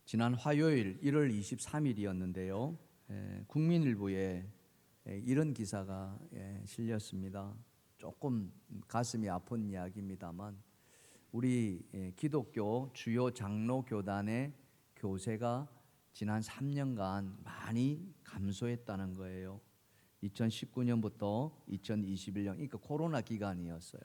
지난 화요일 1월 23일이었는데요. 국민일보에 이런 기사가 실렸습니다. 조금 가슴이 아픈 이야기입니다만 우리 기독교 주요 장로 교단의 교세가 지난 3년간 많이 감소했다는 거예요. 2019년부터 2021년, 그러니까 코로나 기간이었어요.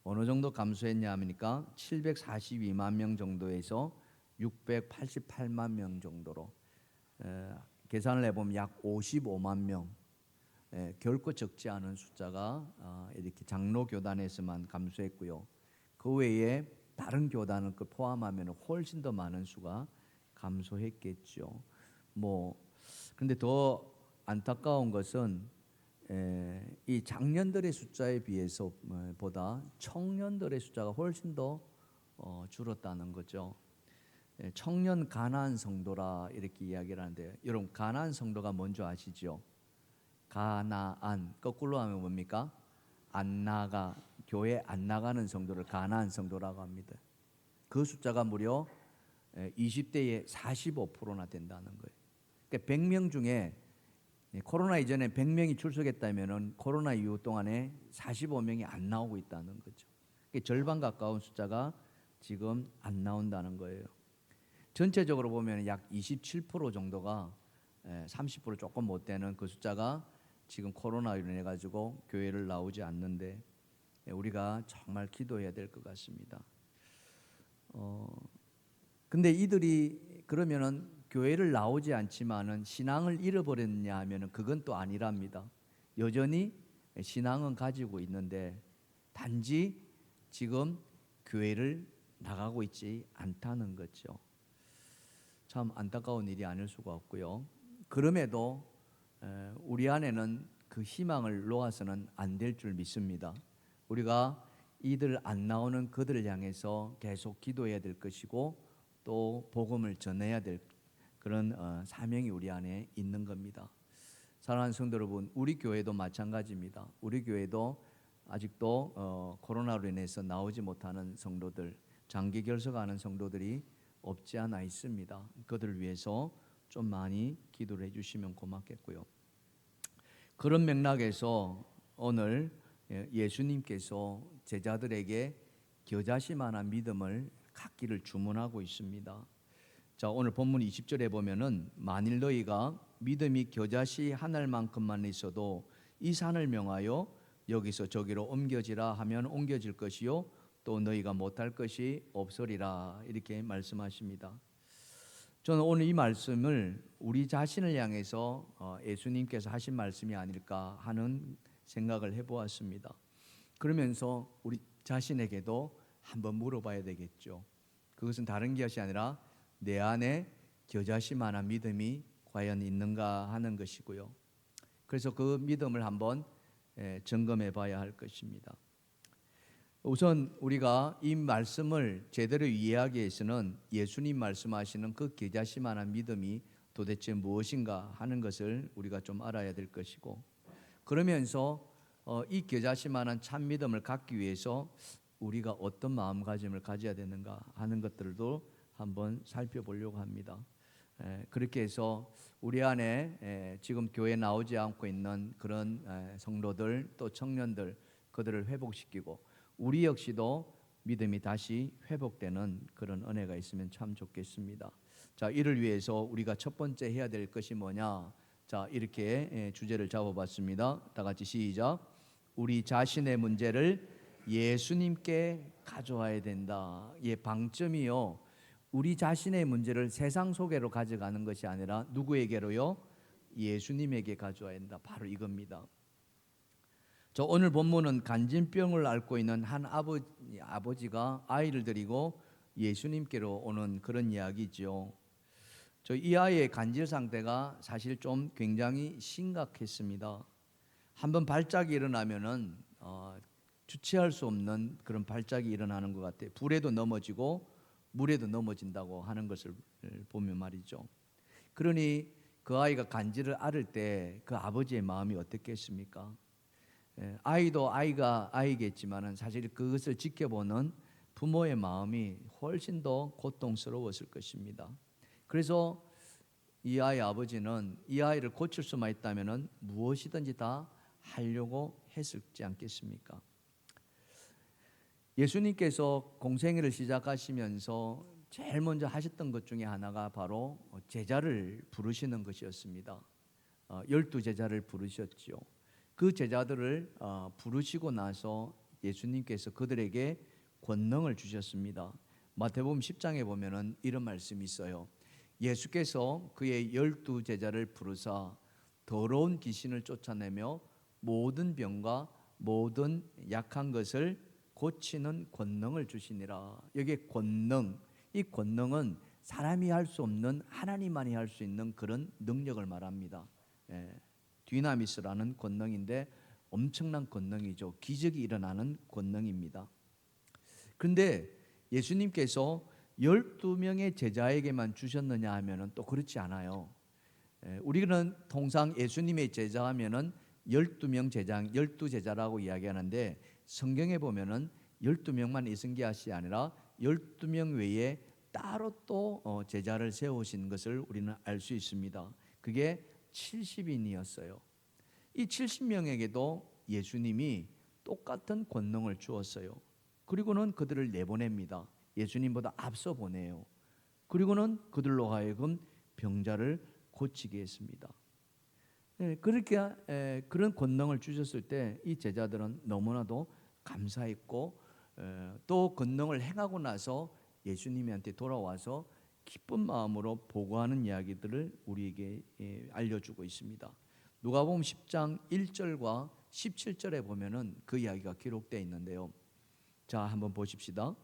어느 정도 감소했냐 하니까 742만 명 정도에서 688만 명 정도로 계산을 해보면 약 55만 명, 결코 적지 않은 숫자가 이렇게 장로 교단에서만 감소했고요. 그 외에 다른 교단을 포함하면 훨씬 더 많은 수가 감소했겠죠. 근데 더 안타까운 것은 이 장년들의 숫자에 비해서 보다 청년들의 숫자가 훨씬 더 줄었다는 거죠. 청년 가나안 성도라 이렇게 이야기를 하는데, 여러분 가나안 성도가 뭔지 아시죠? 가나안 거꾸로 하면 뭡니까? 안 나가, 교회 안 나가는 성도를 가나안 성도라고 합니다. 그 숫자가 무려 20대의 45%나 된다는 거예요. 그러니까 100명 중에 코로나 이전에 100명이 출석했다면 코로나 이후 동안에 45명이 안 나오고 있다는 거죠. 그러니까 절반 가까운 숫자가 지금 안 나온다는 거예요. 전체적으로 보면 약 27% 정도가 30% 조금 못 되는 그 숫자가 지금 코로나로 인해 가지고 교회를 나오지 않는데 우리가 정말 기도해야 될 것 같습니다. 근데 이들이 그러면은 교회를 나오지 않지만은 신앙을 잃어버렸냐 하면은 그건 또 아니랍니다. 여전히 신앙은 가지고 있는데 단지 지금 교회를 나가고 있지 않다는 거죠. 참 안타까운 일이 아닐 수가 없고요. 그럼에도 우리 안에는 그 희망을 놓아서는 안 될 줄 믿습니다. 우리가 이들 안 나오는 그들을 향해서 계속 기도해야 될 것이고 또 복음을 전해야 될 그런 사명이 우리 안에 있는 겁니다. 사랑하는 성도 여러분, 우리 교회도 마찬가지입니다. 우리 교회도 아직도 코로나로 인해서 나오지 못하는 성도들, 장기 결석하는 성도들이 없지 않아 있습니다. 그들을 위해서 좀 많이 기도를 해주시면 고맙겠고요. 그런 맥락에서 오늘 예수님께서 제자들에게 겨자씨만한 믿음을 갖기를 주문하고 있습니다. 자, 오늘 본문 20절에 보면은 만일 너희가 믿음이 겨자씨 한 알만큼만 있어도 이 산을 명하여 여기서 저기로 옮겨지라 하면 옮겨질 것이요 또 너희가 못할 것이 없으리라 이렇게 말씀하십니다. 저는 오늘 이 말씀을 우리 자신을 향해서 예수님께서 하신 말씀이 아닐까 하는 생각을 해보았습니다. 그러면서 우리 자신에게도 한번 물어봐야 되겠죠. 그것은 다른 것이 아니라 내 안에 겨자씨만한 믿음이 과연 있는가 하는 것이고요. 그래서 그 믿음을 한번 점검해 봐야 할 것입니다. 우선 우리가 이 말씀을 제대로 이해하기 위해서는 예수님 말씀하시는 그 겨자씨만한 믿음이 도대체 무엇인가 하는 것을 우리가 좀 알아야 될 것이고, 그러면서 이 겨자씨만한 참 믿음을 갖기 위해서 우리가 어떤 마음가짐을 가져야 되는가 하는 것들도 한번 살펴보려고 합니다. 그렇게 해서 우리 안에 지금 교회에 나오지 않고 있는 그런 성도들 또 청년들 그들을 회복시키고 우리 역시도 믿음이 다시 회복되는 그런 은혜가 있으면 참 좋겠습니다. 자, 이를 위해서 우리가 첫 번째 해야 될 것이 뭐냐? 자, 이렇게 주제를 잡아봤습니다. 다 같이 시작. 우리 자신의 문제를 예수님께 가져와야 된다. 방점이요. 우리 자신의 문제를 세상 속으로 가져가는 것이 아니라 누구에게로요? 예수님에게 가져와야 된다. 바로 이겁니다. 저 오늘 본문은 간질병을 앓고 있는 한 아버지가 아이를 데리고 예수님께로 오는 그런 이야기죠. 이 아이의 간질 상태가 사실 좀 굉장히 심각했습니다. 한번 발작이 일어나면은 주체할 수 없는 그런 발작이 일어나는 것 같아요. 불에도 넘어지고 물에도 넘어진다고 하는 것을 보면 말이죠. 그러니 그 아이가 간질을 앓을 때 그 아버지의 마음이 어떻겠습니까? 아이도 아이가 아이겠지만은 사실 그것을 지켜보는 부모의 마음이 훨씬 더 고통스러웠을 것입니다. 그래서 이 아이 아버지는 이 아이를 고칠 수만 있다면 무엇이든지 다 하려고 했을지 않겠습니까? 예수님께서 공생애를 시작하시면서 제일 먼저 하셨던 것 중에 하나가 바로 제자를 부르시는 것이었습니다. 12제자를 부르셨죠. 그 제자들을 부르시고 나서 예수님께서 그들에게 권능을 주셨습니다. 마태복음 10장에 보면은 이런 말씀이 있어요. 예수께서 그의 12제자를 부르사 더러운 귀신을 쫓아내며 모든 병과 모든 약한 것을 고치는 권능을 주시니라. 여기에 권능, 이 권능은 사람이 할 수 없는 하나님만이 할 수 있는 그런 능력을 말합니다. 디나미스라는 권능인데 엄청난 권능이죠. 기적이 일어나는 권능입니다. 그런데 예수님께서 12명의 제자에게만 주셨느냐 하면은 또 그렇지 않아요. 우리는 통상 예수님의 제자 하면은 12명 제자, 12제자라고 이야기하는데 성경에 보면은 12명만 있은 것이 아니라 12명 외에 따로 또 제자를 세우신 것을 우리는 알 수 있습니다. 그게 70인이었어요. 이 70명에게도 예수님이 똑같은 권능을 주었어요. 그리고는 그들을 내보냅니다. 예수님보다 앞서 보내요. 그리고는 그들로 하여금 병자를 고치게 했습니다. 그렇게 그런 권능을 주셨을 때 이 제자들은 너무나도 감사했고 또 권능을 행하고 나서 예수님한테 돌아와서 기쁜 마음으로 보고하는 이야기들을 우리에게 알려주고 있습니다. 누가복음 10장 1절과 17절에 보면은 그 이야기가 기록되어 있는데요. 자, 한번 보십시다.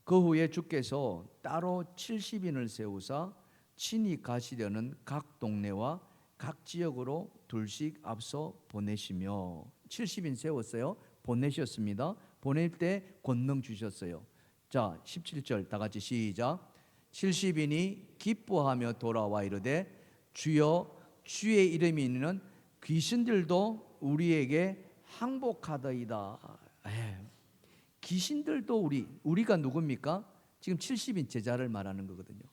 그 후에 주께서 따로 70인을 세우사 친히 가시려는 각 동네와 각 지역으로 둘씩 앞서 보내시며 70인 세웠어요. 보내셨습니다. 보낼 때 권능 주셨어요. 자, 17절 다 같이 시작. 70인이 기뻐하며 돌아와 이르되 주여 주의 이름이 있는 귀신들도 우리에게 항복하더이다. 귀신들도 우리가 누굽니까? 지금 70인 제자를 말하는 거거든요.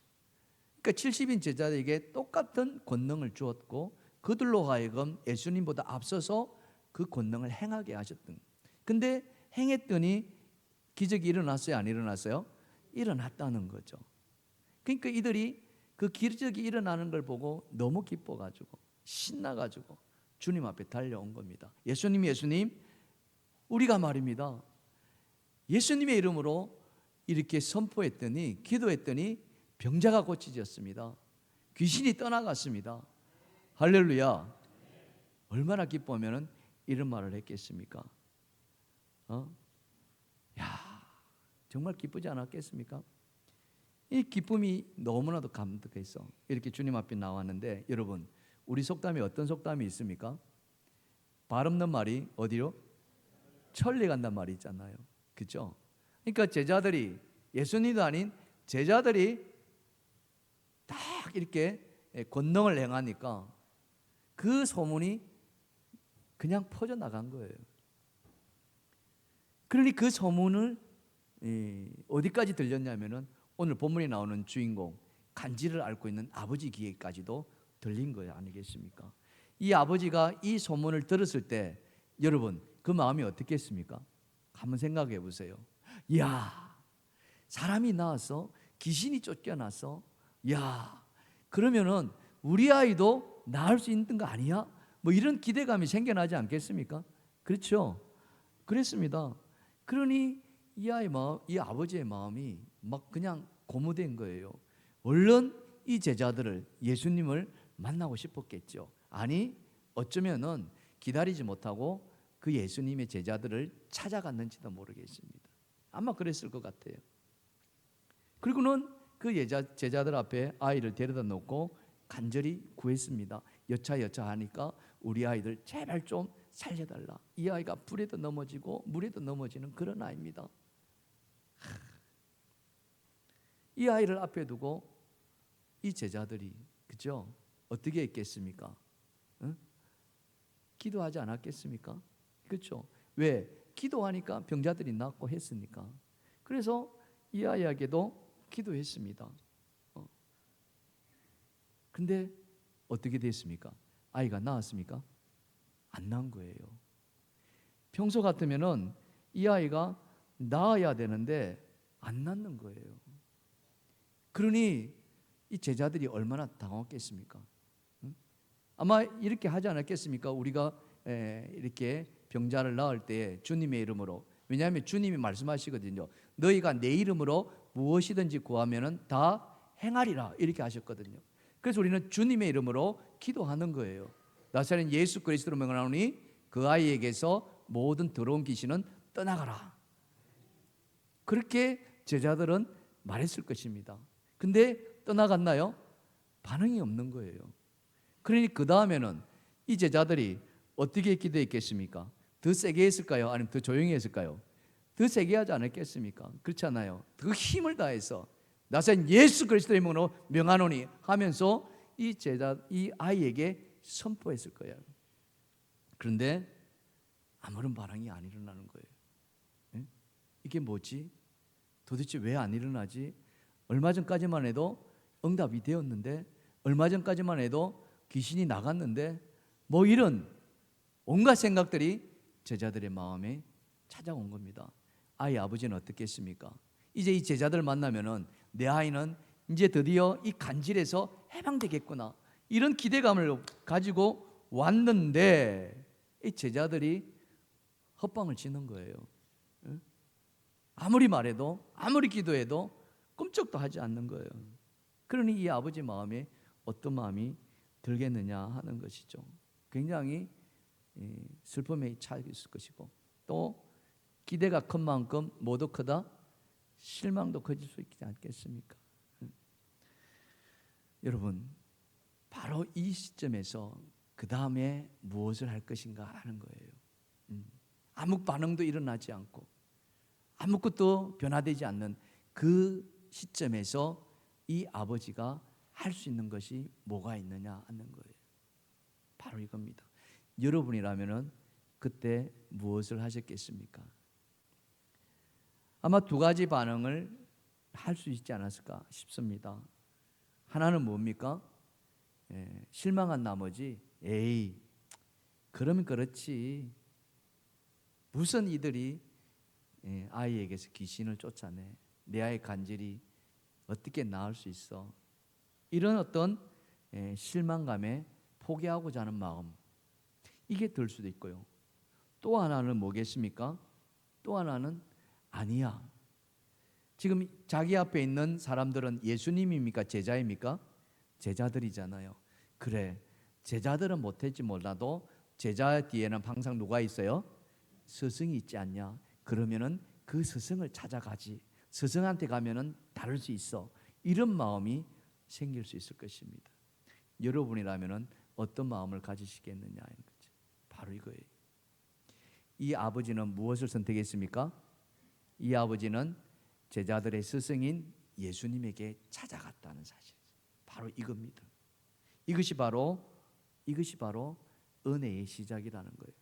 그러니까 70인 제자에게 똑같은 권능을 주었고 그들로 하여금 예수님보다 앞서서 그 권능을 행하게 하셨던. 근데 행했더니 기적이 일어났어요? 안 일어났어요? 일어났다는 거죠. 그러니까 이들이 그 기적이 일어나는 걸 보고 너무 기뻐가지고 신나가지고 주님 앞에 달려온 겁니다. 예수님 우리가 말입니다. 예수님의 이름으로 이렇게 선포했더니 기도했더니 병자가 고쳐졌습니다. 귀신이 떠나갔습니다. 할렐루야. 얼마나 기뻐하면 이런 말을 했겠습니까? 정말 기쁘지 않았겠습니까? 이 기쁨이 너무나도 감격해서 이렇게 주님 앞에 나왔는데 여러분 우리 속담에 어떤 속담이 있습니까? 발 없는 말이 어디로? 천리 간단 말이 있잖아요. 그렇죠? 그러니까 제자들이 예수님도 아닌 제자들이 딱 이렇게 권능을 행하니까 그 소문이 그냥 퍼져나간 거예요. 그러니 그 소문을 어디까지 들렸냐면은 오늘 본문에 나오는 주인공 간지를 앓고 있는 아버지 귀에까지도 들린 거예요. 아니겠습니까? 이 아버지가 이 소문을 들었을 때 여러분 그 마음이 어떻겠습니까? 한번 생각해 보세요. 야, 사람이 나와서 귀신이 쫓겨나서 야, 그러면은 우리 아이도 나을 수 있는 거 아니야? 뭐 이런 기대감이 생겨나지 않겠습니까? 그렇죠? 그랬습니다. 그러니 이 아버지의 마음이 막 그냥 고무된 거예요. 얼른 이 제자들을 예수님을 만나고 싶었겠죠. 아니 어쩌면은 기다리지 못하고 그 예수님의 제자들을 찾아갔는지도 모르겠습니다. 아마 그랬을 것 같아요. 그리고는 그 제자들 앞에 아이를 데려다 놓고 간절히 구했습니다. 여차 하니까 우리 아이들 제발 좀 살려달라. 이 아이가 불에도 넘어지고 물에도 넘어지는 그런 아이입니다. 이 아이를 앞에 두고 이 제자들이 그죠? 어떻게 했겠습니까? 응? 기도하지 않았겠습니까? 그렇죠? 왜? 기도하니까 병자들이 낫고 했으니까. 그래서 이 아이에게도 기도했습니다. 근데 어떻게 됐습니까? 아이가 낳았습니까? 안 낳은 거예요. 평소 같으면은 이 아이가 낳아야 되는데 안 낳는 거예요. 그러니 이 제자들이 얼마나 당황했겠습니까? 응? 아마 이렇게 하지 않았겠습니까? 우리가 이렇게 병자를 낳을 때 주님의 이름으로, 왜냐하면 주님이 말씀하시거든요. 너희가 내 이름으로 무엇이든지 구하면은 다 행하리라, 이렇게 하셨거든요. 그래서 우리는 주님의 이름으로 기도하는 거예요. 나사렛 예수 그리스도로 명하노니 그 아이에게서 모든 더러운 귀신은 떠나가라. 그렇게 제자들은 말했을 것입니다. 근데 떠나갔나요? 반응이 없는 거예요. 그러니 그 다음에는 이 제자들이 어떻게 기도했겠습니까? 더 세게 했을까요? 아니면 더 조용히 했을까요? 더 세게 하지 않았겠습니까? 그렇지 않아요? 더 힘을 다해서 나사렛 예수 그리스도의 이름으로 명하노니 하면서 이 아이에게 선포했을 거예요. 그런데 아무런 반응이 안 일어나는 거예요. 네? 이게 뭐지? 도대체 왜 안 일어나지? 얼마 전까지만 해도 응답이 되었는데, 얼마 전까지만 해도 귀신이 나갔는데, 뭐 이런 온갖 생각들이 제자들의 마음에 찾아온 겁니다. 아이 아버지는 어떻겠습니까? 이제 이 제자들 만나면은 내 아이는 이제 드디어 이 간질에서 해방되겠구나, 이런 기대감을 가지고 왔는데 이 제자들이 헛방을 치는 거예요. 아무리 말해도 아무리 기도해도 꿈쩍도 하지 않는 거예요. 그러니 이 아버지 마음에 어떤 마음이 들겠느냐 하는 것이죠. 굉장히 슬픔에 차 있을 것이고, 또 기대가 큰 만큼 뭐도 크다? 실망도 커질 수 있지 않겠습니까? 여러분, 바로 이 시점에서 그 다음에 무엇을 할 것인가 하는 거예요. 아무 반응도 일어나지 않고 아무것도 변화되지 않는 그 시점에서 이 아버지가 할 수 있는 것이 뭐가 있느냐 하는 거예요. 바로 이겁니다. 여러분이라면은 그때 무엇을 하셨겠습니까? 아마 두 가지 반응을 할 수 있지 않았을까 싶습니다. 하나는 뭡니까? 실망한 나머지 에이, 그러면 그렇지, 무슨 이들이 아이에게서 귀신을 쫓아내, 내 아이 간질이 어떻게 나을 수 있어, 이런 어떤 실망감에 포기하고자 하는 마음, 이게 들 수도 있고요. 또 하나는 뭐겠습니까? 또 하나는 아니야, 지금 자기 앞에 있는 사람들은 예수님입니까? 제자입니까? 제자들이잖아요. 그래, 제자들은 못했지 몰라도 제자 뒤에는 항상 누가 있어요? 스승이 있지 않냐? 그러면은 그 스승을 찾아가지, 스승한테 가면은 다를 수 있어, 이런 마음이 생길 수 있을 것입니다. 여러분이라면은 어떤 마음을 가지시겠느냐 하는 거죠. 바로 이거예요. 이 아버지는 무엇을 선택했습니까? 이 아버지는 제자들의 스승인 예수님에게 찾아갔다는 사실, 바로 이겁니다. 이것이 바로 은혜의 시작이라는 거예요.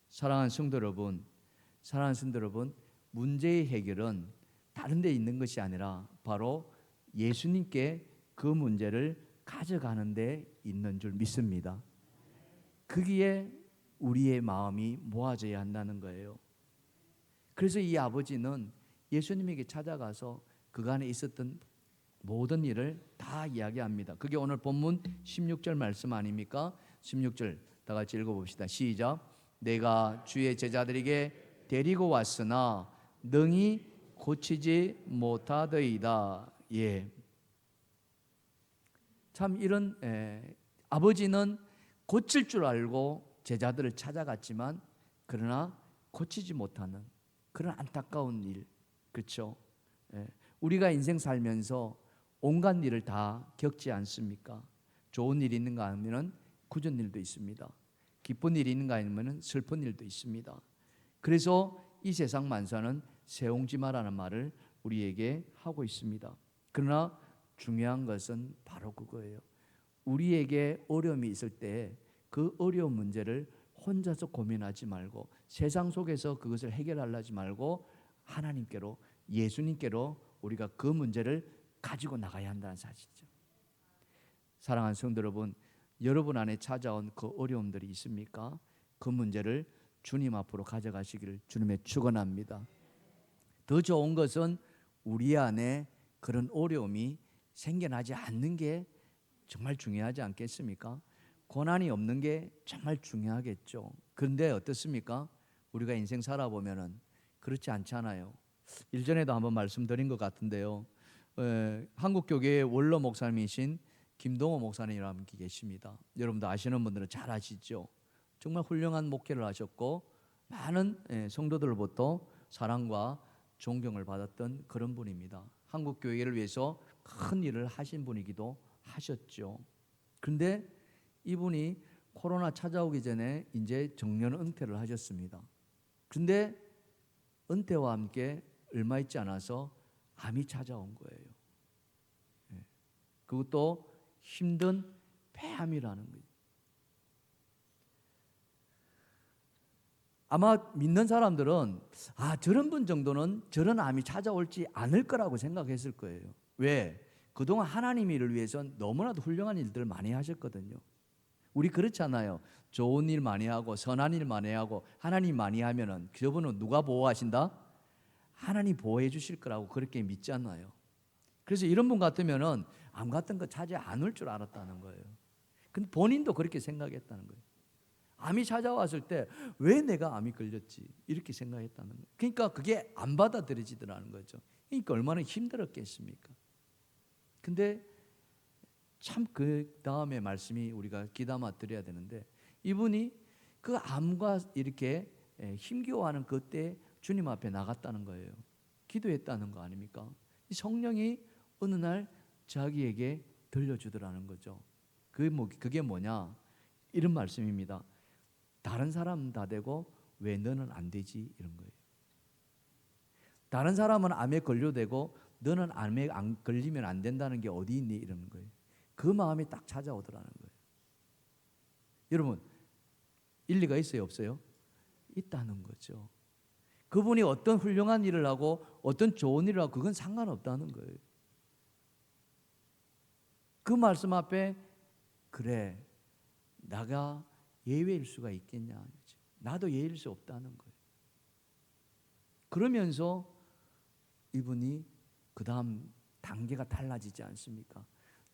사랑하는 성도 여러분, 문제의 해결은 다른 데 있는 것이 아니라 바로 예수님께 그 문제를 가져가는 데 있는 줄 믿습니다. 거기에 우리의 마음이 모아져야 한다는 거예요. 그래서 이 아버지는 예수님에게 찾아가서 그간에 있었던 모든 일을 다 이야기합니다. 그게 오늘 본문 16절 말씀 아닙니까? 16절 다 같이 읽어봅시다. 시작. 내가 주의 제자들에게 데리고 왔으나 능히 고치지 못하더이다. 예. 참 이런 아버지는 고칠 줄 알고 제자들을 찾아갔지만 그러나 고치지 못하는 그런 안타까운 일, 그렇죠? 우리가 인생 살면서 온갖 일을 다 겪지 않습니까? 좋은 일이 있는가 하면은 굳은 일도 있습니다. 기쁜 일이 있는가 하면은 슬픈 일도 있습니다. 그래서 이 세상 만사는 세옹지 마라는 말을 우리에게 하고 있습니다. 그러나 중요한 것은 바로 그거예요. 우리에게 어려움이 있을 때 그 어려운 문제를 혼자서 고민하지 말고, 세상 속에서 그것을 해결하려지 말고 하나님께로, 예수님께로 우리가 그 문제를 가지고 나가야 한다는 사실이죠. 사랑하는 성도 여러분, 여러분 안에 찾아온 그 어려움들이 있습니까? 그 문제를 주님 앞으로 가져가시기를 주님의 축원합니다. 더 좋은 것은 우리 안에 그런 어려움이 생겨나지 않는 게 정말 중요하지 않겠습니까? 고난이 없는 게 정말 중요하겠죠. 그런데 어떻습니까? 우리가 인생 살아보면은 그렇지 않잖아요. 일전에도 한번 말씀드린 것 같은데요. 한국교회의 원로 목사님이신 김동호 목사님이라는 분이 계십니다. 여러분도 아시는 분들은 잘 아시죠. 정말 훌륭한 목회를 하셨고 많은 성도들로부터 사랑과 존경을 받았던 그런 분입니다. 한국교회를 위해서 큰 일을 하신 분이기도 하셨죠. 그런데 이분이 코로나 찾아오기 전에 이제 정년 은퇴를 하셨습니다. 그런데 은퇴와 함께 얼마 있지 않아서 암이 찾아온 거예요. 그것도 힘든 폐암이라는 거예요. 아마 믿는 사람들은 저런 분 정도는 저런 암이 찾아올지 않을 거라고 생각했을 거예요. 왜? 그동안 하나님 일을 위해서 너무나도 훌륭한 일들을 많이 하셨거든요. 우리 그렇잖아요. 좋은 일 많이 하고 선한 일 많이 하고 하나님 많이 하면은 저분은 누가 보호하신다? 하나님 보호해 주실 거라고 그렇게 믿잖아요. 그래서 이런 분 같으면은 암 같은 거 찾지 않을 줄 알았다는 거예요. 근데 본인도 그렇게 생각했다는 거예요. 암이 찾아왔을 때 왜 내가 암이 걸렸지 이렇게 생각했다는 거예요. 그러니까 그게 안 받아들여지더라는 거죠. 그러니까 얼마나 힘들었겠습니까? 근데 참 그 다음에 말씀이 우리가 귀담아 드려야 되는데 이분이 그 암과 이렇게 힘겨워하는 그때 주님 앞에 나갔다는 거예요. 기도했다는 거 아닙니까? 이 성령이 어느 날 자기에게 들려주더라는 거죠. 그게 뭐냐? 이런 말씀입니다. 다른 사람은 다 되고 왜 너는 안 되지? 이런 거예요. 다른 사람은 암에 걸려되고 너는 암에 안 걸리면 안 된다는 게 어디 있니? 이러는 거예요. 그 마음이 딱 찾아오더라는 거예요. 여러분, 일리가 있어요? 없어요? 있다는 거죠. 그분이 어떤 훌륭한 일을 하고 어떤 좋은 일을 하고 그건 상관없다는 거예요. 그 말씀 앞에 그래, 나가 예외일 수가 있겠냐? 나도 예외일 수 없다는 거예요. 그러면서 이분이 그 다음 단계가 달라지지 않습니까?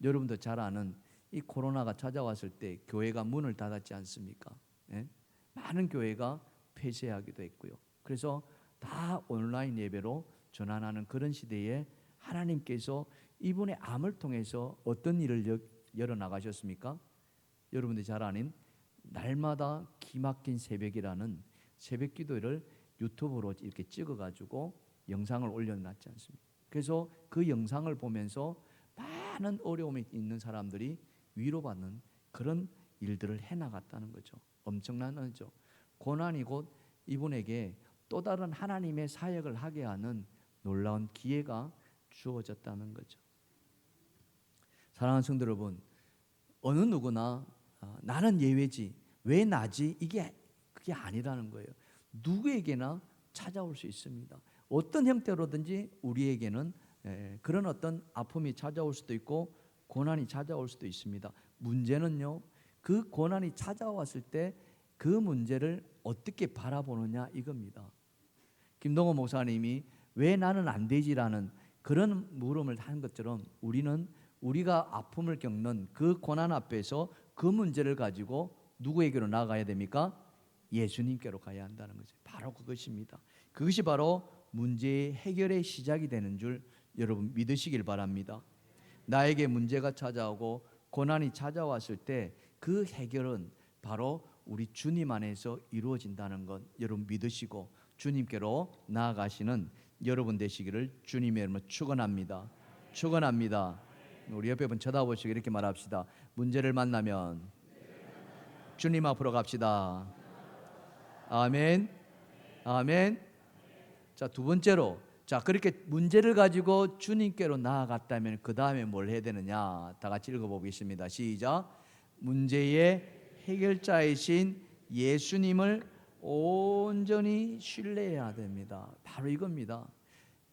여러분도 잘 아는 이 코로나가 찾아왔을 때 교회가 문을 닫았지 않습니까? 예? 많은 교회가 폐쇄하기도 했고요. 그래서 다 온라인 예배로 전환하는 그런 시대에 하나님께서 이분의 암을 통해서 어떤 일을 열어나가셨습니까? 여러분들이 잘 아는 날마다 기막힌 새벽이라는 새벽 기도를 유튜브로 이렇게 찍어가지고 영상을 올려놨지 않습니까? 그래서 그 영상을 보면서 많은 어려움이 있는 사람들이 위로받는 그런 일들을 해나갔다는 거죠. 엄청난 은혜죠. 고난이 곧 이분에게 또 다른 하나님의 사역을 하게 하는 놀라운 기회가 주어졌다는 거죠. 사랑하는 성도 여러분, 어느 누구나 나는 예외지, 왜 나지? 그게 아니라는 거예요. 누구에게나 찾아올 수 있습니다. 어떤 형태로든지 우리에게는 그런 어떤 아픔이 찾아올 수도 있고 고난이 찾아올 수도 있습니다. 문제는요, 그 고난이 찾아왔을 때 그 문제를 어떻게 바라보느냐 이겁니다. 김동호 목사님이 왜 나는 안 되지라는 그런 물음을 한 것처럼 우리는 우리가 아픔을 겪는 그 고난 앞에서 그 문제를 가지고 누구에게로 나가야 됩니까? 예수님께로 가야 한다는 거죠. 바로 그것입니다. 그것이 바로 문제의 해결의 시작이 되는 줄 여러분 믿으시길 바랍니다. 나에게 문제가 찾아오고 고난이 찾아왔을 때 그 해결은 바로 우리 주님 안에서 이루어진다는 것 여러분 믿으시고 주님께로 나아가시는 여러분 되시기를 주님의 이름으로 축원합니다. 축원합니다. 우리 옆에 분 쳐다보시고 이렇게 말합시다. 문제를 만나면 주님 앞으로 갑시다. 아멘. 아멘. 자, 두 번째로, 자, 그렇게 문제를 가지고 주님께로 나아갔다면 그 다음에 뭘 해야 되느냐? 다 같이 읽어보겠습니다. 시작. 문제의 해결자이신 예수님을 온전히 신뢰해야 됩니다. 바로 이겁니다.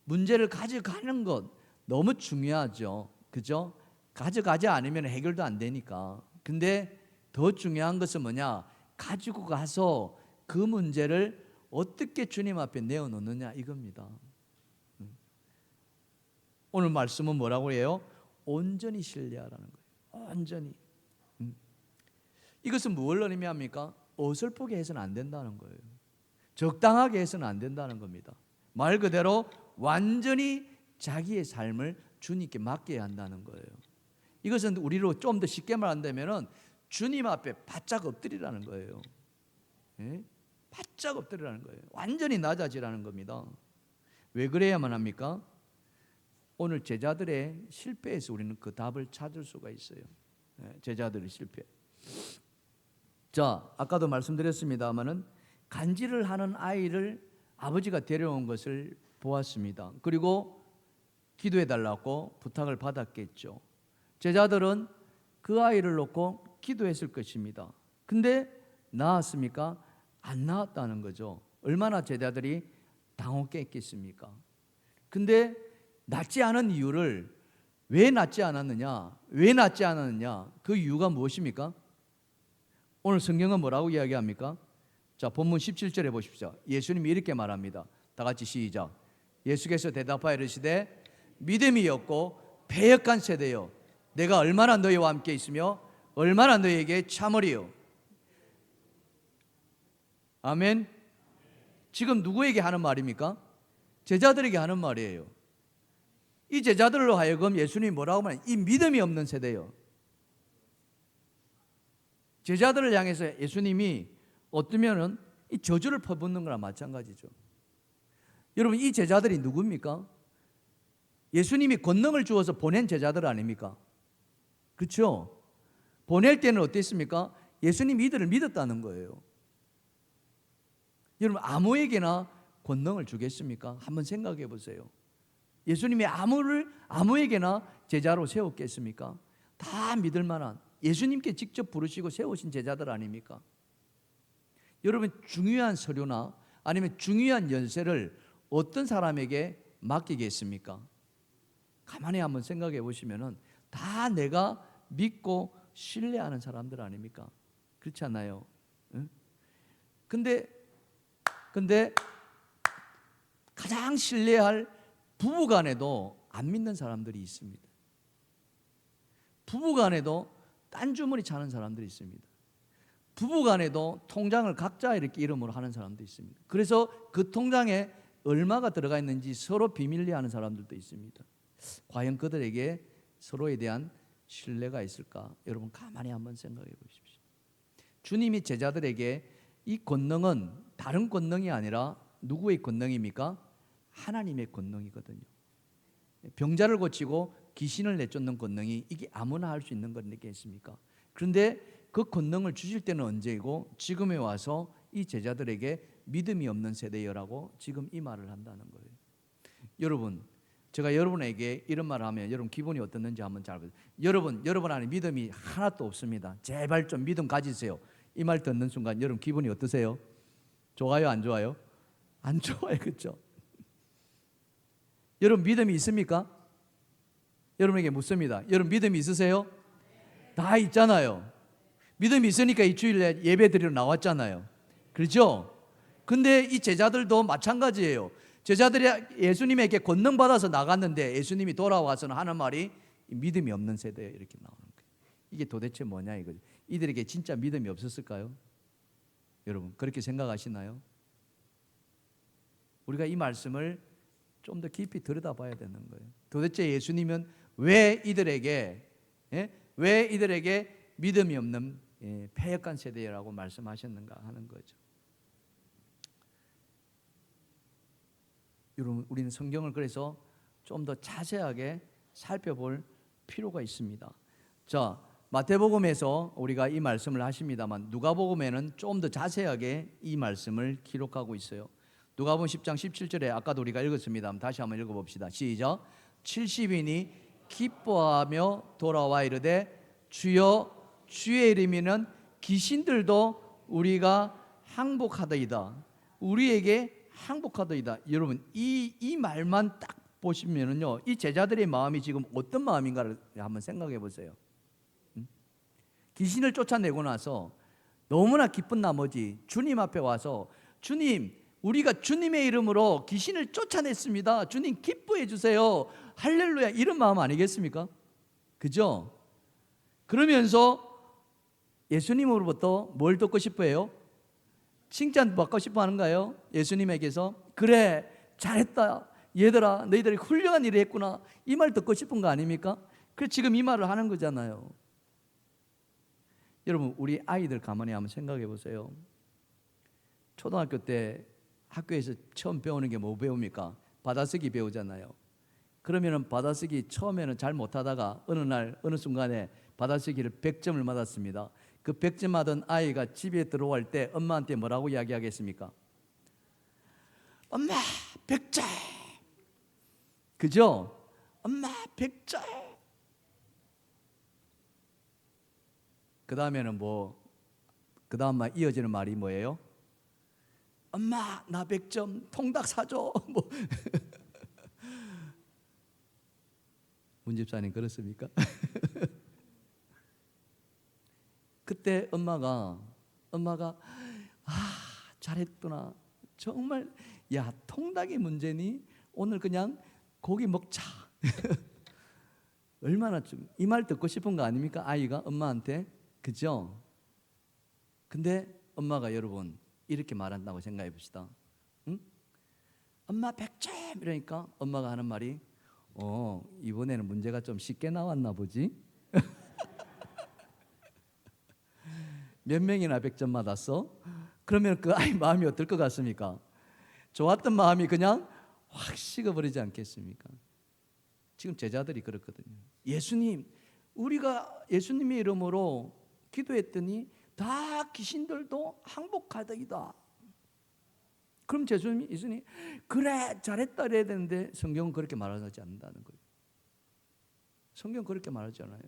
문제를 가져가는 것 너무 중요하죠. 그죠? 가져가지 않으면 해결도 안 되니까. 근데 더 중요한 것은 뭐냐? 가지고 가서 그 문제를 어떻게 주님 앞에 내어놓느냐 이겁니다. 오늘 말씀은 뭐라고 해요? 온전히 신뢰하라는 거예요. 온전히. 이것은 무엇을 의미합니까? 어설프게 해서는 안 된다는 거예요. 적당하게 해서는 안 된다는 겁니다. 말 그대로 완전히 자기의 삶을 주님께 맡겨야 한다는 거예요. 이것은 우리로 좀 더 쉽게 말한다면 주님 앞에 바짝 엎드리라는 거예요. 예? 바짝 엎드리라는 거예요. 완전히 낮아지라는 겁니다. 왜 그래야만 합니까? 오늘 제자들의 실패에서 우리는 그 답을 찾을 수가 있어요. 제자들의 실패. 자, 아까도 말씀드렸습니다마는 간질을 하는 아이를 아버지가 데려온 것을 보았습니다. 그리고 기도해 달라고 부탁을 받았겠죠. 제자들은 그 아이를 놓고 기도했을 것입니다. 근데 나았습니까? 안 나았다는 거죠. 얼마나 제자들이 당혹했겠습니까? 근데 낫지 않은 이유를 왜 낫지 않았느냐? 왜 낫지 않았느냐? 그 이유가 무엇입니까? 오늘 성경은 뭐라고 이야기합니까? 자, 본문 17절에 보십시오. 예수님이 이렇게 말합니다. 다 같이 시작. 예수께서 대답하여 이르시되 믿음이 없고 패역한 세대여, 내가 얼마나 너희와 함께 있으며 얼마나 너희에게 참으리요. 아멘. 지금 누구에게 하는 말입니까? 제자들에게 하는 말이에요. 이 제자들로 하여금 예수님이 뭐라고 말하냐? 이 믿음이 없는 세대요. 제자들을 향해서 예수님이 어쩌면은 이 저주를 퍼붓는 거나 마찬가지죠. 여러분, 이 제자들이 누굽니까? 예수님이 권능을 주어서 보낸 제자들 아닙니까? 그렇죠? 보낼 때는 어땠습니까? 예수님이 이들을 믿었다는 거예요. 여러분, 아무에게나 권능을 주겠습니까? 한번 생각해 보세요. 예수님이 아무에게나 제자로 세웠겠습니까? 다 믿을 만한, 예수님께 직접 부르시고 세우신 제자들 아닙니까? 여러분, 중요한 서류나 아니면 중요한 연세를 어떤 사람에게 맡기겠습니까? 가만히 한번 생각해 보시면은 다 내가 믿고 신뢰하는 사람들 아닙니까? 그렇지 않나요? 응? 근데 가장 신뢰할 부부간에도 안 믿는 사람들이 있습니다. 부부간에도 딴 주머니 차는 사람들이 있습니다. 부부간에도 통장을 각자 이렇게 이름으로 하는 사람도 있습니다. 그래서 그 통장에 얼마가 들어가 있는지 서로 비밀리에 하는 사람들도 있습니다. 과연 그들에게 서로에 대한 신뢰가 있을까? 여러분, 가만히 한번 생각해 보십시오. 주님이 제자들에게 이 권능은 다른 권능이 아니라 누구의 권능입니까? 하나님의 권능이거든요. 병자를 고치고 귀신을 내쫓는 권능이 이게 아무나 할 수 있는 거겠습니까? 그런데 그 권능을 주실 때는 언제이고 지금에 와서 이 제자들에게 믿음이 없는 세대여라고 지금 이 말을 한다는 거예요. 여러분, 제가 여러분에게 이런 말을 하면 여러분 기분이 어떻는지 한번 잘 보세요. 여러분 안에 믿음이 하나도 없습니다. 제발 좀 믿음 가지세요. 이 말 듣는 순간 여러분 기분이 어떠세요? 좋아요, 안 좋아요? 안 좋아요, 그렇죠? 여러분 믿음이 있습니까? 여러분에게 묻습니다. 여러분 믿음이 있으세요? 다 있잖아요. 믿음이 있으니까 이 주일에 예배 드리러 나왔잖아요. 그렇죠? 근데 이 제자들도 마찬가지예요. 제자들이 예수님에게 권능 받아서 나갔는데 예수님이 돌아와서는 하는 말이 믿음이 없는 세대에 이렇게 나오는 거예요. 이게 도대체 뭐냐 이거죠. 이들에게 진짜 믿음이 없었을까요? 여러분 그렇게 생각하시나요? 우리가 이 말씀을 좀 더 깊이 들여다봐야 되는 거예요. 도대체 예수님은 왜 이들에게 믿음이 없는 패역한 세대라고 말씀하셨는가 하는 거죠. 여러분, 우리는 성경을 그래서 좀 더 자세하게 살펴볼 필요가 있습니다. 자, 마태복음에서 우리가 이 말씀을 하십니다만 누가복음에는 좀 더 자세하게 이 말씀을 기록하고 있어요. 누가복음 10장 17절에 아까도 우리가 읽었습니다. 다시 한번 읽어봅시다. 시작. 70인이 기뻐하며 돌아와 이르되 주여 주의 이름이는 귀신들도 우리가 항복하더이다. 우리에게 항복하더이다. 여러분 이 말만 딱 보시면은요, 이 제자들의 마음이 지금 어떤 마음인가를 한번 생각해 보세요. 귀신을 쫓아내고 나서 너무나 기쁜 나머지 주님 앞에 와서, 주님, 우리가 주님의 이름으로 귀신을 쫓아냈습니다. 주님 기뻐해 주세요. 할렐루야, 이런 마음 아니겠습니까? 그죠? 그러면서 예수님으로부터 뭘 듣고 싶어해요? 칭찬 받고 싶어 하는가요? 예수님에게서 그래, 잘했다, 얘들아, 너희들이 훌륭한 일을 했구나, 이 말 듣고 싶은 거 아닙니까? 그래서 지금 이 말을 하는 거잖아요. 여러분, 우리 아이들 가만히 한번 생각해 보세요. 초등학교 때 학교에서 처음 배우는 게 뭐 배웁니까? 받아쓰기 배우잖아요. 그러면은 받아쓰기 처음에는 잘 못하다가 어느 날 어느 순간에 받아쓰기를 100점을 받았습니다. 그 100점 받은 아이가 집에 들어올 때 엄마한테 뭐라고 이야기하겠습니까? 엄마 100점. 그죠? 엄마 100점. 그 다음에는 그 다음 말 이어지는 말이 뭐예요? 엄마 나 100점 통닭 사줘. 문 집사님 그렇습니까? 그때 엄마가 잘했구나, 정말, 야, 통닭이 문제니 오늘 그냥 고기 먹자. 얼마나 좀 이 말 듣고 싶은 거 아닙니까? 아이가 엄마한테. 그죠? 근데 엄마가 여러분 이렇게 말한다고 생각해 봅시다. 응? 엄마 100점 이러니까 엄마가 하는 말이 이번에는 문제가 좀 쉽게 나왔나 보지? 몇 명이나 100점 받았어? 그러면 그 아이 마음이 어떨 것 같습니까? 좋았던 마음이 그냥 확 식어버리지 않겠습니까? 지금 제자들이 그렇거든요. 예수님, 우리가 예수님의 이름으로 기도했더니 다 귀신들도 항복하더이다. 그럼 예수님 그래 잘했다 이래야 되는데 성경은 그렇게 말하지 않는다는 거예요. 성경은 그렇게 말하지 않아요.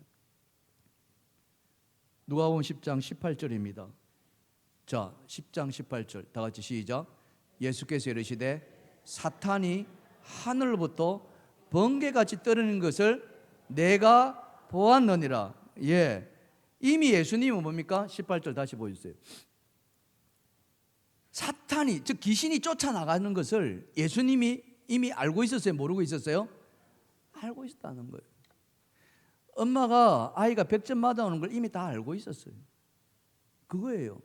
누가복음 10장 18절입니다. 자, 10장 18절 다 같이 시작. 예수께서 이르시되 사탄이 하늘로부터 번개같이 떨어지는 것을 내가 보았느니라. 예, 이미 예수님은 뭡니까? 18절 다시 보여주세요. 사탄이, 즉 귀신이 쫓아나가는 것을 예수님이 이미 알고 있었어요? 모르고 있었어요? 알고 있었다는 거예요. 엄마가 아이가 100점 맞아오는 걸 이미 다 알고 있었어요. 그거예요.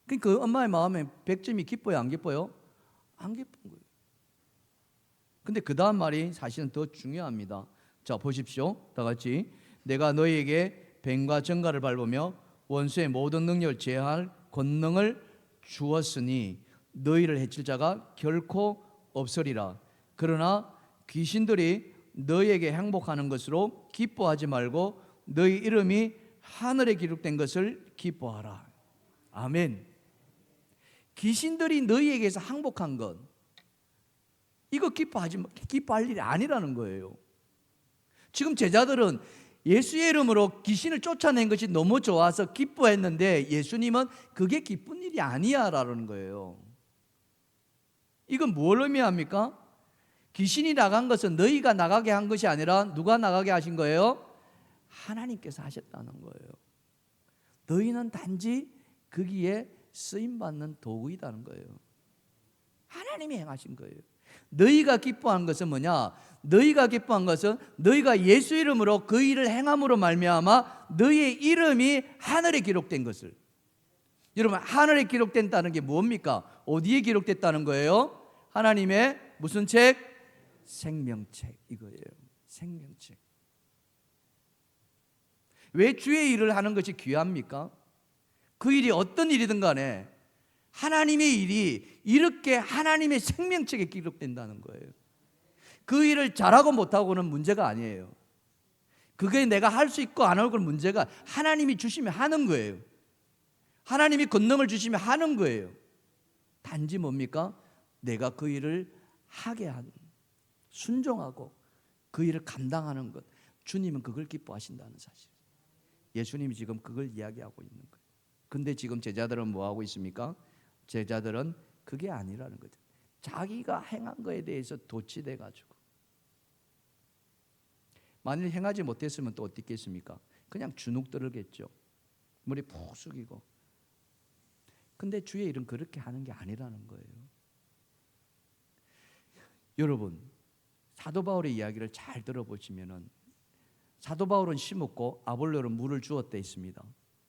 그러니까 그 엄마의 마음에 100점이 기뻐요, 안 기뻐요? 안 기쁜 거예요. 근데 그 다음 말이 사실은 더 중요합니다. 자, 보십시오. 다 같이. 내가 너희에게 뱀과 정갈을 밟으며 원수의 모든 능력을 제어할 권능을 주었으니 너희를 해칠 자가 결코 없으리라. 그러나 귀신들이 너희에게 행복하는 것으로 기뻐하지 말고 너희 이름이 하늘에 기록된 것을 기뻐하라. 아멘. 귀신들이 너희에게서 항복한 것, 이거 기뻐할 일이 아니라는 거예요. 지금 제자들은 예수의 이름으로 귀신을 쫓아낸 것이 너무 좋아서 기뻐했는데 예수님은 그게 기쁜 일이 아니야 라는 거예요. 이건 뭘 의미합니까? 귀신이 나간 것은 너희가 나가게 한 것이 아니라 누가 나가게 하신 거예요? 하나님께서 하셨다는 거예요. 너희는 단지 거기에 쓰임받는 도구이다는 거예요. 하나님이 행하신 거예요. 너희가 기뻐한 것은 뭐냐? 너희가 기뻐한 것은 너희가 예수 이름으로 그 일을 행함으로 말미암아 너희의 이름이 하늘에 기록된 것을. 여러분, 하늘에 기록된다는 게 뭡니까? 어디에 기록됐다는 거예요? 하나님의 무슨 책? 생명책, 이거예요. 생명책. 왜 주의 일을 하는 것이 귀합니까? 그 일이 어떤 일이든 간에 하나님의 일이 이렇게 하나님의 생명책에 기록된다는 거예요. 그 일을 잘하고 못하고는 문제가 아니에요. 그게 내가 할 수 있고 안 하고는 문제가, 하나님이 주시면 하는 거예요. 하나님이 권능을 주시면 하는 거예요. 단지 뭡니까? 내가 그 일을 하게 하는, 순종하고 그 일을 감당하는 것, 주님은 그걸 기뻐하신다는 사실. 예수님이 지금 그걸 이야기하고 있는 거예요. 근데 지금 제자들은 뭐 하고 있습니까? 제자들은 그게 아니라는 거죠. 자기가 행한 거에 대해서 도취돼 가지고 만일 행하지 못했으면 또 어떻겠습니까? 그냥 주눅 들겠죠. 머리 푹 숙이고. 근데 주의 일은 그렇게 하는 게 아니라는 거예요. 여러분, 사도 바울의 이야기를 잘 들어보시면은 사도 바울은 심었고 아볼로는 물을 주었다 있습니다.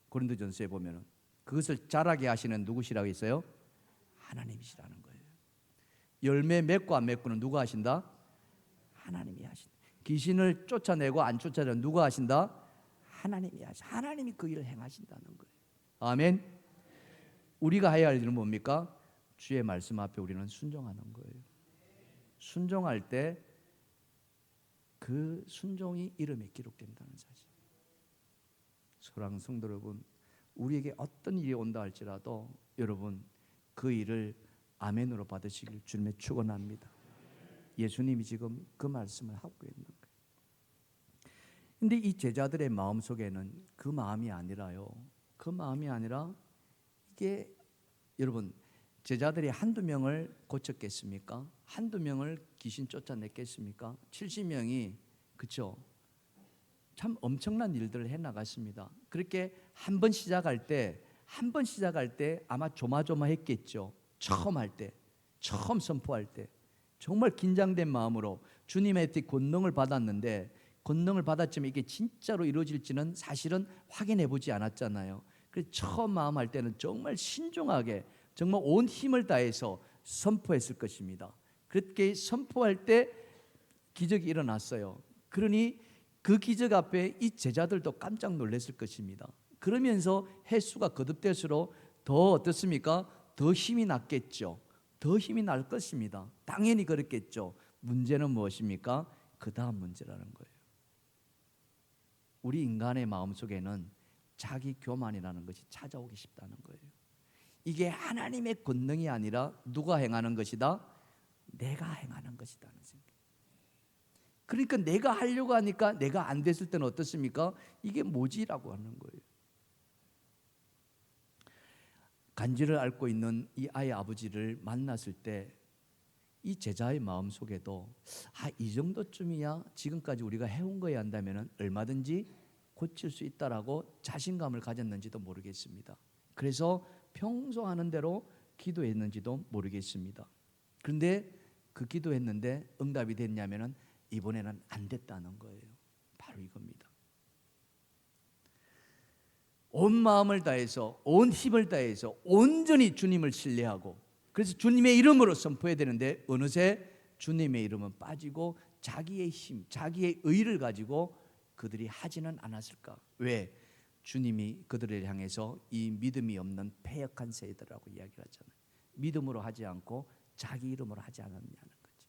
고린도전서에 보면은 그것을 자라게 하시는 누구시라고 했어요? 하나님이시라는 거예요. 열매 맺고 안 맺고는 누가 하신다? 하나님이 하신다. 귀신을 쫓아내고 안 쫓아내고 누가 하신다? 하나님이 하신다. 하나님이 그 일을 행하신다는 거예요. 아멘. 우리가 해야 할 일은 뭡니까? 주의 말씀 앞에 우리는 순종하는 거예요. 순종할 때 그 순종이 이름에 기록된다는 사실. 사랑하는 성도 여러분, 우리에게 어떤 일이 온다 할지라도 여러분 그 일을 아멘으로 받으시길 주님의 축원합니다. 예수님이 지금 그 말씀을 하고 있는 거예요. 근데 이 제자들의 마음속에는 그 마음이 아니라요. 그 마음이 아니라 이게 여러분 제자들이 한두 명을 고쳤겠습니까? 한두 명을 귀신 쫓아냈겠습니까? 70명이 그렇죠? 참 엄청난 일들을 해나갔습니다. 그렇게 한 번 시작할 때 아마 조마조마했겠죠. 처음 할 때, 처음 선포할 때 정말 긴장된 마음으로 주님의 권능을 받았는데 권능을 받았지만 이게 진짜로 이루어질지는 사실은 확인해 보지 않았잖아요. 그래서 처음 마음 할 때는 정말 신중하게 정말 온 힘을 다해서 선포했을 것입니다. 그렇게 선포할 때 기적이 일어났어요. 그러니 그 기적 앞에 이 제자들도 깜짝 놀랐을 것입니다. 그러면서 횟수가 거듭될수록 더 어떻습니까? 더 힘이 났겠죠. 더 힘이 날 것입니다. 당연히 그렇겠죠. 문제는 무엇입니까? 그 다음 문제라는 거예요. 우리 인간의 마음속에는 자기 교만이라는 것이 찾아오기 쉽다는 거예요. 이게 하나님의 권능이 아니라 누가 행하는 것이다? 내가 행하는 것이다는 생각. 그러니까 내가 하려고 하니까 내가 안 됐을 때는 어떻습니까? 이게 뭐지라고 하는 거예요. 간지를 앓고 있는 이 아이의 아버지를 만났을 때 이 제자의 마음속에도 이 정도쯤이야 지금까지 우리가 해온 거야 한다면 얼마든지 고칠 수 있다라고 자신감을 가졌는지도 모르겠습니다. 그래서 평소 하는 대로 기도했는지도 모르겠습니다. 그런데 그 기도했는데 응답이 됐냐면은 이번에는 안 됐다는 거예요. 바로 이겁니다. 온 마음을 다해서 온 힘을 다해서 온전히 주님을 신뢰하고 그래서 주님의 이름으로 선포해야 되는데 어느새 주님의 이름은 빠지고 자기의 힘, 자기의 의를 가지고 그들이 하지는 않았을까? 왜? 주님이 그들을 향해서 이 믿음이 없는 패역한 세대라고 이야기를 하잖아요. 믿음으로 하지 않고 자기 이름으로 하지 않았냐는 거죠.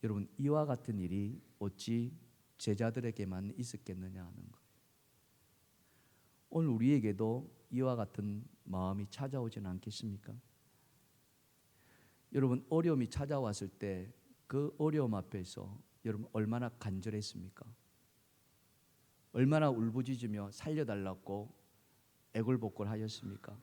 여러분 이와 같은 일이 어찌 제자들에게만 있었겠느냐 하는 거예요. 오늘 우리에게도 이와 같은 마음이 찾아오지는 않겠습니까? 여러분 어려움이 찾아왔을 때 그 어려움 앞에서 여러분 얼마나 간절했습니까? 얼마나 울부짖으며 살려달라고 애걸복걸 하였습니까?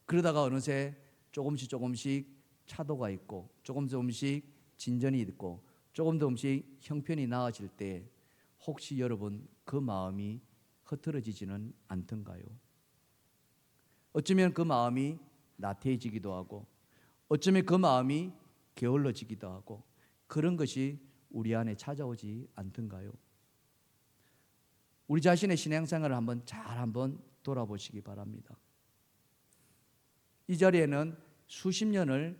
그러다가 어느새 조금씩 차도가 있고 조금씩 진전이 있고 조금씩 형편이 나아질 때 혹시 여러분 그 마음이 흐트러지지는 않던가요? 어쩌면 그 마음이 나태해지기도 하고 어쩌면 그 마음이 게을러지기도 하고 그런 것이 우리 안에 찾아오지 않던가요? 우리 자신의 신앙생활을 한번 돌아보시기 바랍니다. 이 자리에는 수십 년을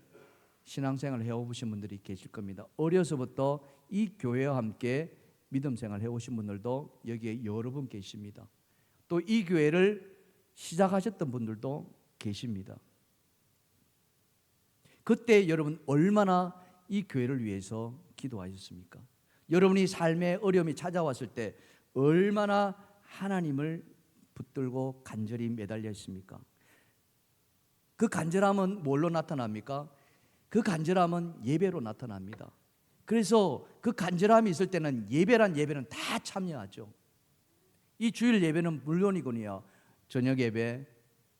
신앙생활을 해오신 분들이 계실 겁니다. 어려서부터 이 교회와 함께 믿음생활을 해오신 분들도 여기에 여러 분 계십니다. 또 이 교회를 시작하셨던 분들도 계십니다. 그때 여러분 얼마나 이 교회를 위해서 기도하셨습니까? 여러분이 삶의 어려움이 찾아왔을 때 얼마나 하나님을 붙들고 간절히 매달려 있습니까? 그 간절함은 뭘로 나타납니까? 그 간절함은 예배로 나타납니다. 그래서 그 간절함이 있을 때는 예배는 다 참여하죠. 이 주일 예배는 물론이거니와 저녁 예배,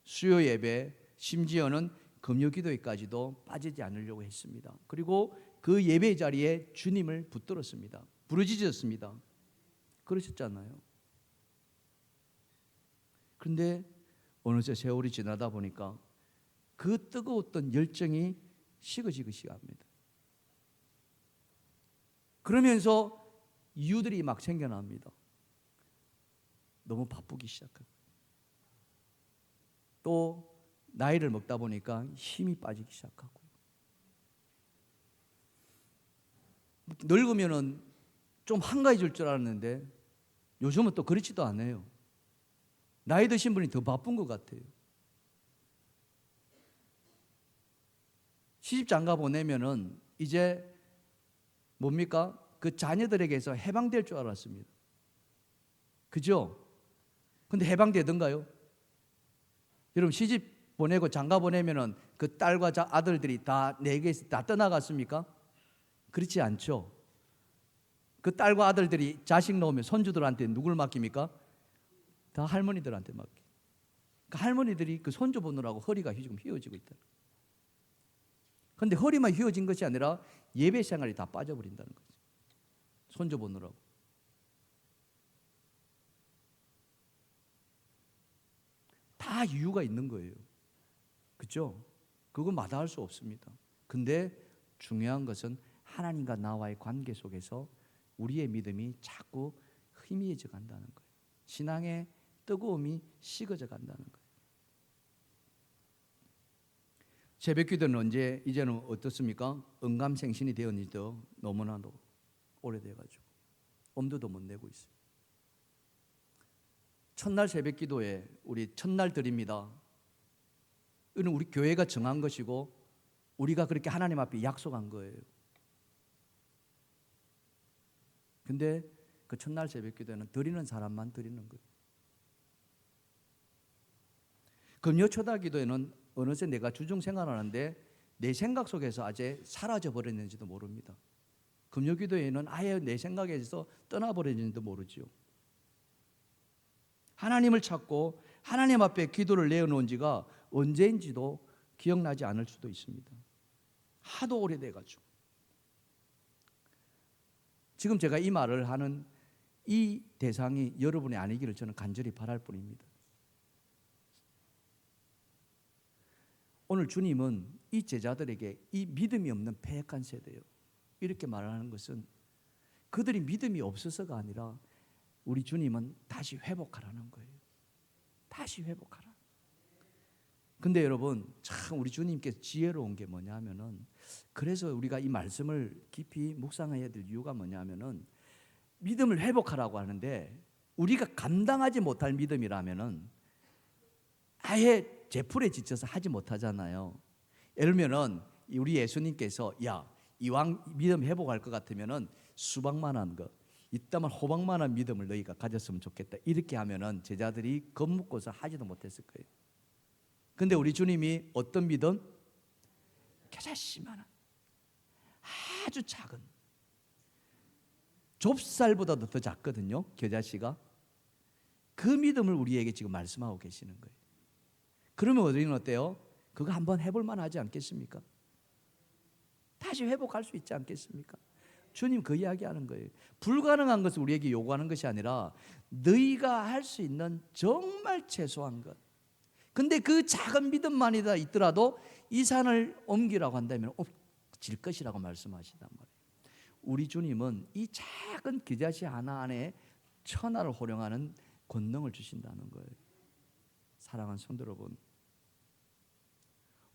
수요 예배, 심지어는 금요 기도회까지도 빠지지 않으려고 했습니다. 그리고 그 예배 자리에 주님을 붙들었습니다. 부르짖었습니다. 그러셨잖아요. 그런데 어느새 세월이 지나다 보니까 그 뜨거웠던 열정이 식어지기 시작합니다. 그러면서 이유들이 막 생겨납니다. 너무 바쁘기 시작하고, 또 나이를 먹다 보니까 힘이 빠지기 시작하고, 늙으면은 좀 한가해질 줄 알았는데 요즘은 또 그렇지도 않아요. 나이 드신 분이 더 바쁜 것 같아요. 시집 장가 보내면은 이제 뭡니까? 그 자녀들에게서 해방될 줄 알았습니다. 그죠? 근데 해방되던가요? 여러분, 시집 보내고 장가 보내면은 그 딸과 아들들이 다 내게서 다 떠나갔습니까? 그렇지 않죠. 그 딸과 아들들이 자식 낳으면 손주들한테 누굴 맡깁니까? 다 할머니들한테 맡겨. 그러니까 할머니들이 그 손주 보느라고 허리가 지금 휘어지고 있다. 그런데 허리만 휘어진 것이 아니라 예배 생활이 다 빠져버린다는 거죠. 손주 보느라고. 다 이유가 있는 거예요. 그렇죠? 그건 마다할 수 없습니다. 근데 중요한 것은 하나님과 나와의 관계 속에서 우리의 믿음이 자꾸 희미해져 간다는 거예요. 신앙의 뜨거움이 식어져 간다는 거예요. 새벽기도는 언제 이제는 어떻습니까? 언감생신이 되었는지도 너무나도 오래돼가지고 엄두도 못 내고 있어요. 첫날 새벽기도에 우리 첫날 드립니다. 이는 우리 교회가 정한 것이고 우리가 그렇게 하나님 앞에 약속한 거예요. 근데 그 첫날 새벽기도에는 드리는 사람만 드리는 거예요. 금요초다 기도에는 어느새 내가 주중 생활하는데 내 생각 속에서 아직 사라져 버렸는지도 모릅니다. 금요기도에는 아예 내 생각에서 떠나버렸는지도 모르지요. 하나님을 찾고 하나님 앞에 기도를 내어놓은 지가 언제인지도 기억나지 않을 수도 있습니다. 하도 오래돼가지고. 지금 제가 이 말을 하는 이 대상이 여러분이 아니기를 저는 간절히 바랄 뿐입니다. 오늘 주님은 이 제자들에게 이 믿음이 없는 패역한 세대예요. 이렇게 말하는 것은 그들이 믿음이 없어서가 아니라 우리 주님은 다시 회복하라는 거예요. 다시 회복하라. 근데 여러분, 참 우리 주님께서 지혜로운 게 뭐냐면은, 그래서 우리가 이 말씀을 깊이 묵상해야 될 이유가 뭐냐면은, 믿음을 회복하라고 하는데 우리가 감당하지 못할 믿음이라면은 아예 제풀에 지쳐서 하지 못하잖아요. 예를 들면은 우리 예수님께서 이왕 믿음 회복할 것 같으면은 수박만한 거, 이따만 호박만한 믿음을 너희가 가졌으면 좋겠다, 이렇게 하면은 제자들이 겁먹고서 하지도 못했을 거예요. 근데 우리 주님이 어떤 믿음? 겨자씨만한, 아주 작은, 좁쌀보다도 더 작거든요, 겨자씨가. 그 믿음을 우리에게 지금 말씀하고 계시는 거예요. 그러면 우리는 어때요? 그거 한번 해볼 만하지 않겠습니까? 다시 회복할 수 있지 않겠습니까? 주님 그 이야기하는 거예요. 불가능한 것을 우리에게 요구하는 것이 아니라 너희가 할 수 있는 정말 최소한 것. 근데 그 작은 믿음만이다 있더라도 이 산을 옮기라고 한다면 옮길 것이라고 말씀하시단 말이에요. 우리 주님은 이 작은 겨자씨 하나 안에 천하를 호령하는 권능을 주신다는 거예요. 사랑하는 성도 여러분,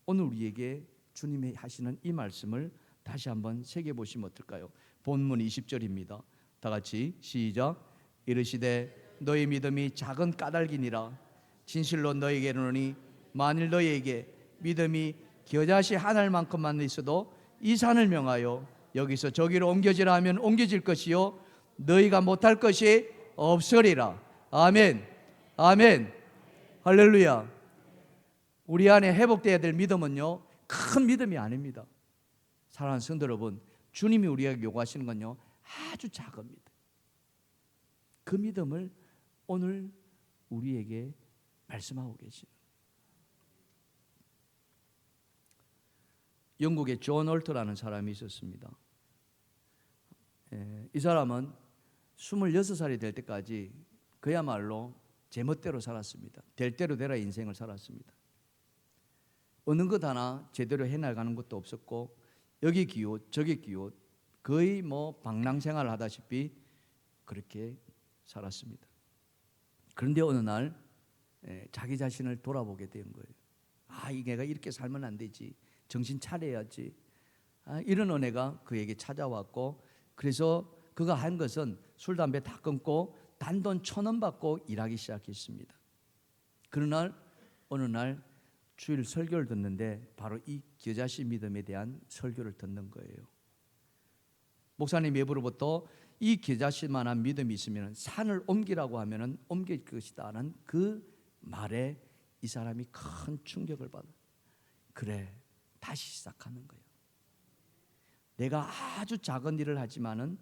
오늘 우리에게 주님이 하시는 이 말씀을 다시 한번 새겨보시면 어떨까요? 본문 20절입니다. 다 같이 시작. 이르시되 너희 믿음이 작은 까닭이니라. 진실로 너희에게 이르노니 만일 너희에게 믿음이 겨자씨 한 알만큼만 있어도 이 산을 명하여 여기서 저기로 옮겨지라 하면 옮겨질 것이요 너희가 못할 것이 없으리라. 아멘. 아멘. 할렐루야. 우리 안에 회복되어야 될 믿음은요, 큰 믿음이 아닙니다. 사랑하는 성도 여러분, 주님이 우리에게 요구하시는 건요, 아주 작은 믿음. 그 믿음을 오늘 우리에게 말씀하고 계시는. 영국에 존 올터라는 사람이 있었습니다. 이 사람은 26살이 될 때까지 그야말로 제멋대로 살았습니다. 될 대로 되라 인생을 살았습니다. 어느 것 하나 제대로 해나가는 것도 없었고, 여기 기웃 저기 기웃, 거의 뭐 방랑생활 하다시피 그렇게 살았습니다. 그런데 어느 날 자기 자신을 돌아보게 된 거예요. 이 내가 이렇게 살면 안 되지, 정신 차려야지. 이런 은혜가 그에게 찾아왔고, 그래서 그가 한 것은 술 담배 다 끊고 단돈 1,000원 받고 일하기 시작했습니다. 그러나 어느 날 주일 설교를 듣는데 바로 이 겨자씨 믿음에 대한 설교를 듣는 거예요. 목사님 입으로부터 이 겨자씨만한 믿음이 있으면 산을 옮기라고 하면 옮길 것이다는 그 말에 이 사람이 큰 충격을 받아. 그래, 다시 시작하는 거예요. 내가 아주 작은 일을 하지만은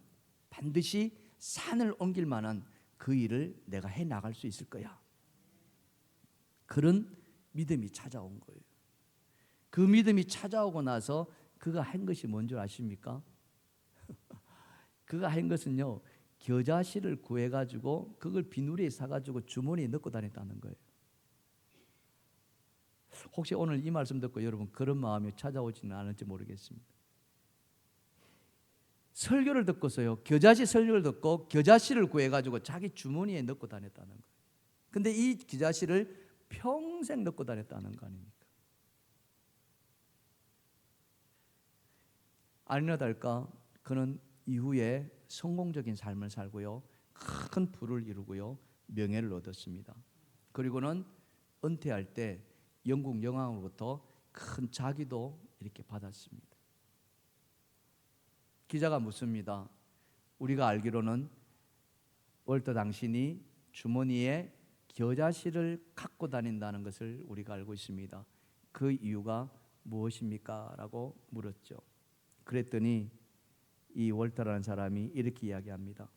반드시 산을 옮길 만한 그 일을 내가 해 나갈 수 있을 거야. 그런 믿음이 찾아온 거예요. 그 믿음이 찾아오고 나서 그가 한 것이 뭔 줄 아십니까? 그가 한 것은요, 겨자씨를 구해가지고 그걸 비누리에 사가지고 주머니에 넣고 다녔다는 거예요. 혹시 오늘 이 말씀 듣고 여러분 그런 마음이 찾아오지는 않을지 모르겠습니다. 설교를 듣고서요, 겨자씨 설교를 듣고 겨자씨를 구해가지고 자기 주머니에 넣고 다녔다는 거예요. 근데 이 겨자씨를 평생 넣고 다녔다는 거 아닙니까? 아니나 다를까 그는 이후에 성공적인 삶을 살고요, 큰 부를 이루고요, 명예를 얻었습니다. 그리고는 은퇴할 때 영국 영왕으로부터 큰 자기도 이렇게 받았습니다. 기자가 묻습니다. 우리가 알기로는 월터 당신이 주머니에 겨자씨를 갖고 다닌다는 것을 우리가 알고 있습니다. 그 이유가 무엇입니까? 라고 물었죠. 그랬더니 이 월터라는 사람이 이렇게 이야기합니다.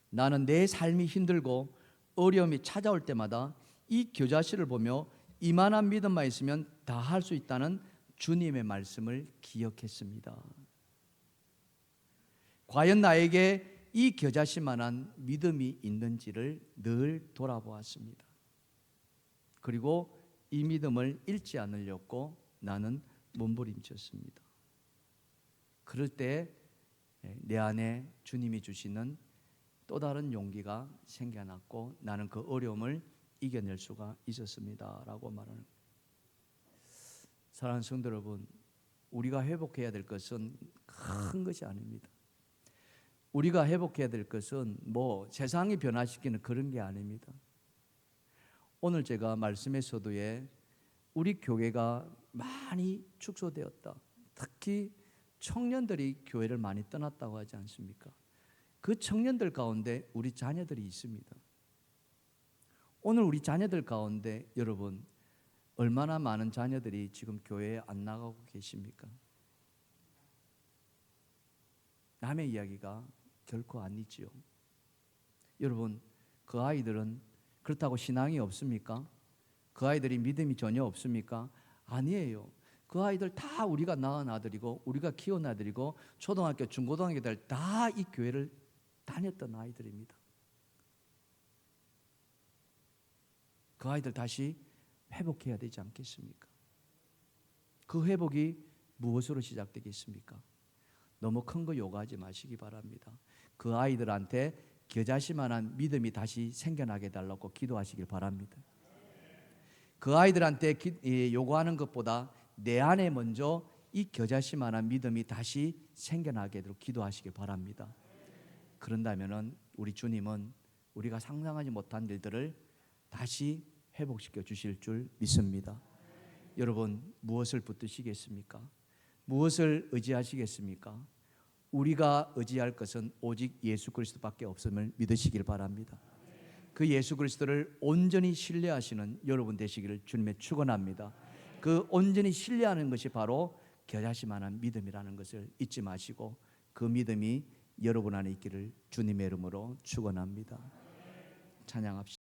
나는 내 삶이 힘들고 어려움이 찾아올 때마다 이 겨자씨를 보며 이만한 믿음만 있으면 다 할 수 있다는 주님의 말씀을 기억했습니다. 과연 나에게 이 겨자씨만한 믿음이 있는지를 늘 돌아보았습니다. 그리고 이 믿음을 잃지 않으려고 나는 몸부림쳤습니다. 그럴 때 내 안에 주님이 주시는 또 다른 용기가 생겨났고 나는 그 어려움을 이겨낼 수가 있었습니다. 라고 말하는 거예요. 사랑하는 성도 여러분, 우리가 회복해야 될 것은 큰 것이 아닙니다. 우리가 회복해야 될 것은 세상이 변화시키는 그런 게 아닙니다. 오늘 제가 말씀의 서두에 우리 교회가 많이 축소되었다, 특히 청년들이 교회를 많이 떠났다고 하지 않습니까? 그 청년들 가운데 우리 자녀들이 있습니다. 오늘 우리 자녀들 가운데 여러분 얼마나 많은 자녀들이 지금 교회에 안 나가고 계십니까? 남의 이야기가 결코 아니지요. 여러분, 그 아이들은 그렇다고 신앙이 없습니까? 그 아이들이 믿음이 전혀 없습니까? 아니에요. 그 아이들 다 우리가 낳은 아들이고 우리가 키운 아들이고 초등학교, 중고등학교들 다 이 교회를 다녔던 아이들입니다. 그 아이들 다시 회복해야 되지 않겠습니까? 그 회복이 무엇으로 시작되겠습니까? 너무 큰 거 요구하지 마시기 바랍니다. 그 아이들한테 겨자씨만한 믿음이 다시 생겨나게 해달라고 기도하시길 바랍니다. 그 아이들한테 요구하는 것보다 내 안에 먼저 이 겨자씨만한 믿음이 다시 생겨나게 하도록 기도하시길 바랍니다. 그런다면은 우리 주님은 우리가 상상하지 못한 일들을 다시 회복시켜 주실 줄 믿습니다. 여러분, 무엇을 붙드시겠습니까? 무엇을 의지하시겠습니까? 우리가 의지할 것은 오직 예수 그리스도밖에 없음을 믿으시길 바랍니다. 그 예수 그리스도를 온전히 신뢰하시는 여러분 되시기를 주님의 축원합니다. 그 온전히 신뢰하는 것이 바로 겨자씨만한 믿음이라는 것을 잊지 마시고 그 믿음이 여러분 안에 있기를 주님의 이름으로 축원합니다. 찬양합시다.